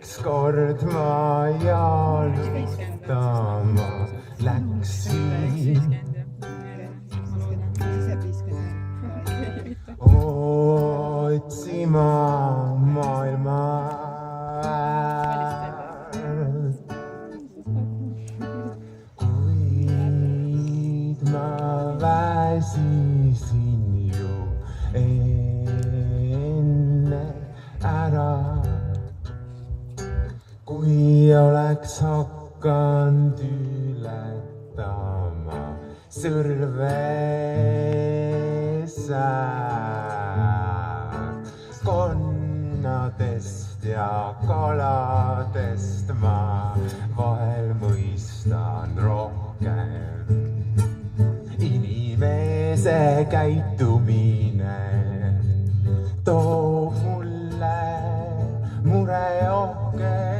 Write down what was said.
Ükskord ma jalutama läksin. Otsima maailma kuid ma väsisin ju enne ära. Kui oleks hakanud ületama sõrvesäärt konnadest ja kaladest ma vahel mõistan rohkem. Inimese käitumine toob mulle mureohke.